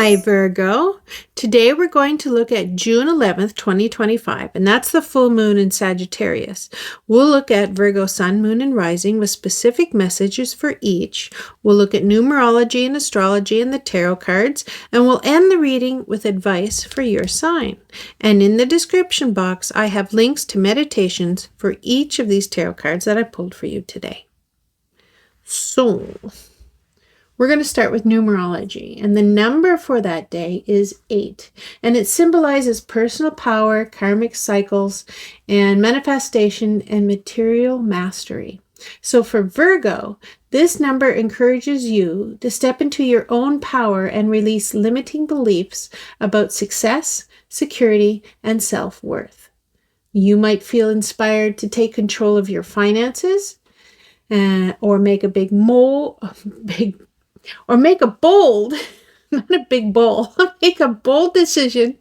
Hi, Virgo. Today we're going to look at June 11th, 2025, and that's the full moon in Sagittarius. We'll look at Virgo sun, moon, and rising with specific messages for each. We'll look at numerology and astrology and the tarot cards, and we'll end the reading with advice for your sign. And in the description box, I have links to meditations for each of these tarot cards that I pulled for you today. So, we're going to start with numerology, and the number for that day is 8, and it symbolizes personal power, karmic cycles, and manifestation and material mastery. So for Virgo, this number encourages you to step into your own power and release limiting beliefs about success, security, and self-worth. You might feel inspired to take control of your finances, or make a bold, not a big bowl, make a bold decision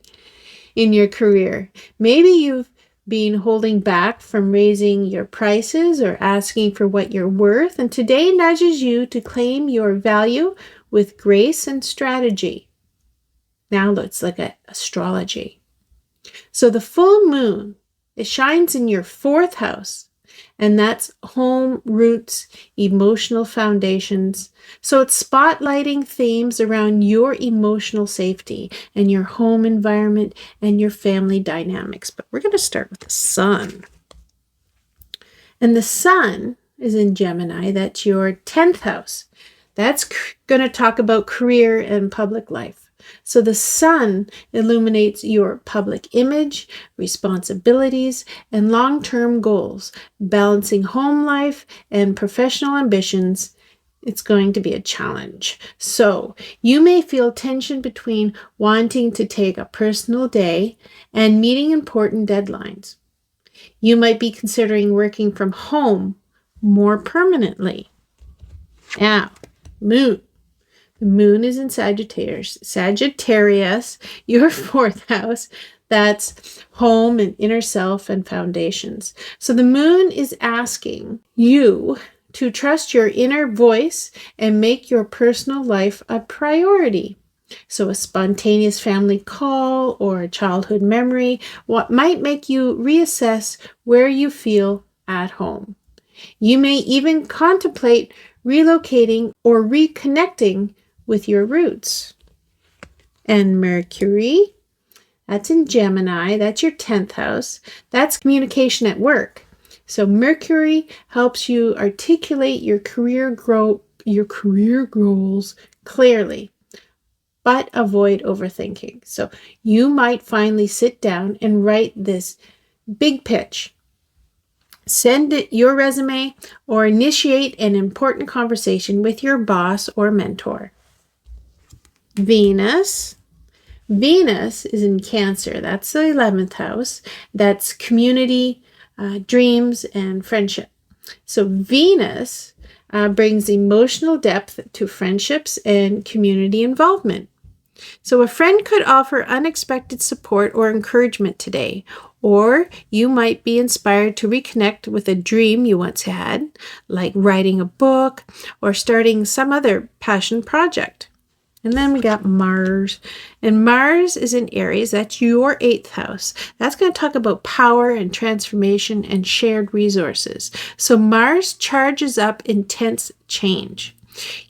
in your career. Maybe you've been holding back from raising your prices or asking for what you're worth, and today nudges you to claim your value with grace and strategy. Now let's look at astrology. So the full moon, it shines in your 4th house. And that's home, roots, emotional foundations. So it's spotlighting themes around your emotional safety and your home environment and your family dynamics. But we're going to start with the sun. And the sun is in Gemini. That's your 10th house. That's going to talk about career and public life. So the sun illuminates your public image, responsibilities, and long-term goals, balancing home life and professional ambitions. It's going to be a challenge. So you may feel tension between wanting to take a personal day and meeting important deadlines. You might be considering working from home more permanently. Now, moon. The moon is in Sagittarius, your 4th house. That's home and inner self and foundations. So the moon is asking you to trust your inner voice and make your personal life a priority. So a spontaneous family call or a childhood memory, what might make you reassess where you feel at home. You may even contemplate relocating or reconnecting with your roots. And Mercury, that's in Gemini, that's your 10th house. That's communication at work. So Mercury helps you articulate your career goals clearly, but avoid overthinking. So you might finally sit down and write this big pitch. Send it your resume or initiate an important conversation with your boss or mentor. Venus is in Cancer. That's the 11th house. That's community, dreams, and friendship. So Venus brings emotional depth to friendships and community involvement. So a friend could offer unexpected support or encouragement today, or you might be inspired to reconnect with a dream you once had, like writing a book or starting some other passion project. And then we got Mars, and Mars is in Aries. That's your 8th house. That's going to talk about power and transformation and shared resources. So Mars charges up intense change.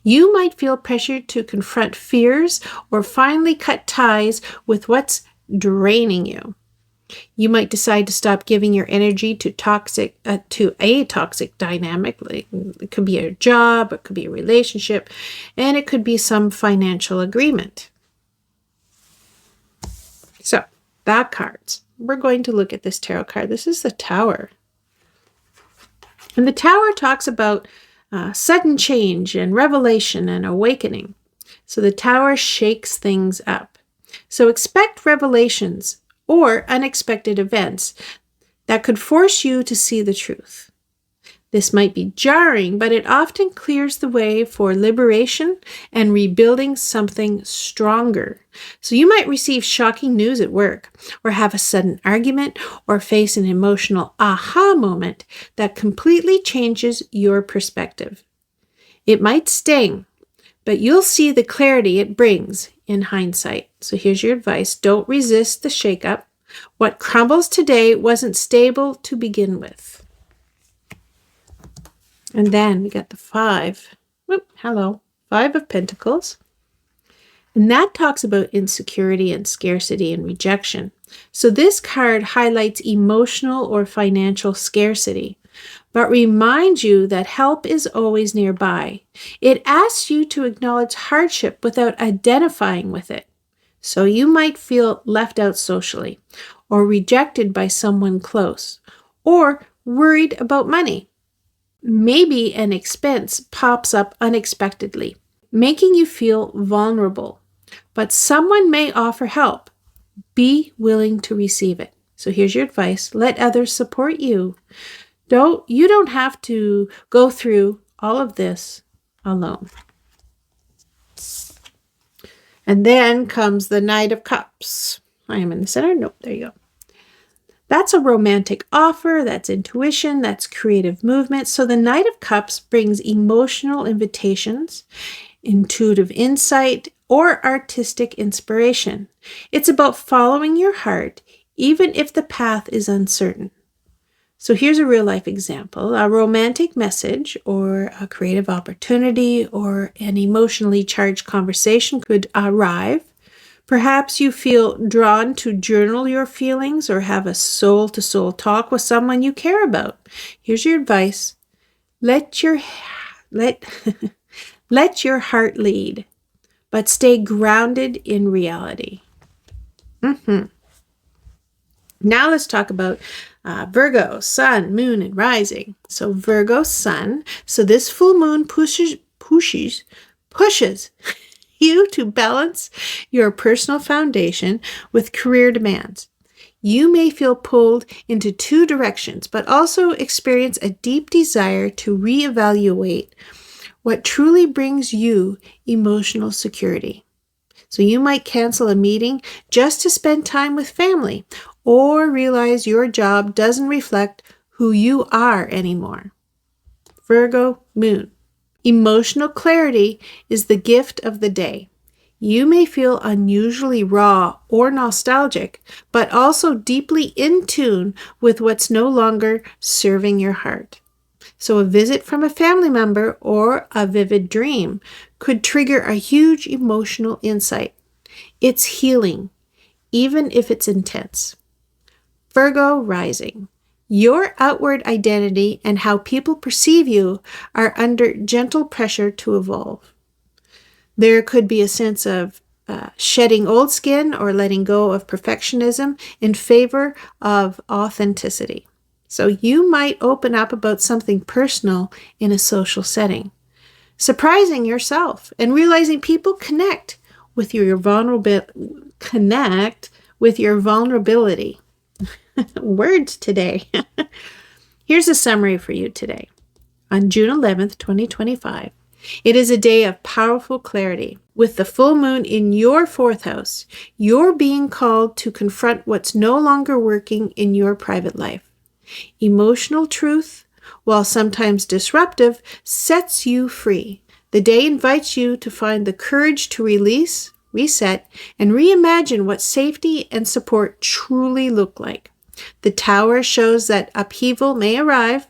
You might feel pressured to confront fears or finally cut ties with what's draining you. You might decide to stop giving your energy to a toxic dynamic. Like it could be a job, it could be a relationship, and it could be some financial agreement. So, back cards. We're going to look at this tarot card. This is the Tower. And the Tower talks about sudden change and revelation and awakening. So the Tower shakes things up. So expect revelations or unexpected events that could force you to see the truth. This might be jarring, but it often clears the way for liberation and rebuilding something stronger. So you might receive shocking news at work, or have a sudden argument, or face an emotional aha moment that completely changes your perspective. It might sting, but you'll see the clarity it brings in hindsight. So here's your advice. Don't resist the shakeup. What crumbles today wasn't stable to begin with. And then we got the Five of Pentacles. And that talks about insecurity and scarcity and rejection. So this card highlights emotional or financial scarcity, but reminds you that help is always nearby. It asks you to acknowledge hardship without identifying with it. So you might feel left out socially, or rejected by someone close, or worried about money. Maybe an expense pops up unexpectedly, making you feel vulnerable. But someone may offer help. Be willing to receive it. So here's your advice. Let others support you. You don't have to go through all of this alone. And then comes the Knight of Cups. I am in the center. Nope, there you go. That's a romantic offer. That's intuition. That's creative movement. So the Knight of Cups brings emotional invitations, intuitive insight, or artistic inspiration. It's about following your heart, even if the path is uncertain. So here's a real life example. A romantic message or a creative opportunity or an emotionally charged conversation could arrive. Perhaps you feel drawn to journal your feelings or have a soul-to-soul talk with someone you care about. Here's your advice. Let your heart lead, but stay grounded in reality. Now let's talk about Virgo, sun, moon, and rising. So Virgo, sun. So this full moon pushes you to balance your personal foundation with career demands. You may feel pulled into two directions, but also experience a deep desire to reevaluate what truly brings you emotional security. So you might cancel a meeting just to spend time with family, or realize your job doesn't reflect who you are anymore. Virgo, moon. Emotional clarity is the gift of the day. You may feel unusually raw or nostalgic, but also deeply in tune with what's no longer serving your heart. So a visit from a family member or a vivid dream could trigger a huge emotional insight. It's healing, even if it's intense. Virgo rising. Your outward identity and how people perceive you are under gentle pressure to evolve. There could be a sense of shedding old skin or letting go of perfectionism in favor of authenticity. So you might open up about something personal in a social setting, surprising yourself and realizing people connect with your vulnerability. Words today. Here's a summary for you today. On June 11th, 2025, it is a day of powerful clarity. With the full moon in your fourth house, you're being called to confront what's no longer working in your private life. Emotional truth, while sometimes disruptive, sets you free. The day invites you to find the courage to release, reset, and reimagine what safety and support truly look like. The Tower shows that upheaval may arrive,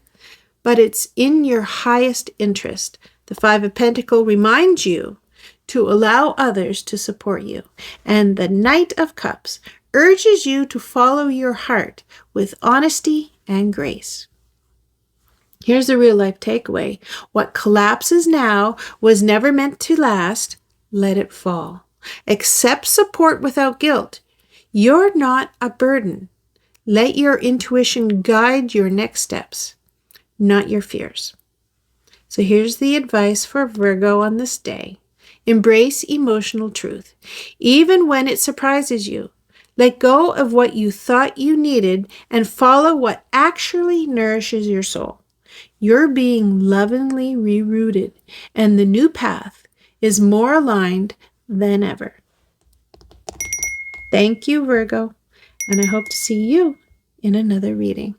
but it's in your highest interest. The Five of Pentacles reminds you to allow others to support you. And the Knight of Cups urges you to follow your heart with honesty and grace. Here's the real life takeaway. What collapses now was never meant to last. Let it fall. Accept support without guilt. You're not a burden. Let your intuition guide your next steps, not your fears. So here's the advice for Virgo on this day. Embrace emotional truth, even when it surprises you. Let go of what you thought you needed and follow what actually nourishes your soul. You're being lovingly rerouted, and the new path is more aligned than ever. Thank you, Virgo, and I hope to see you in another reading.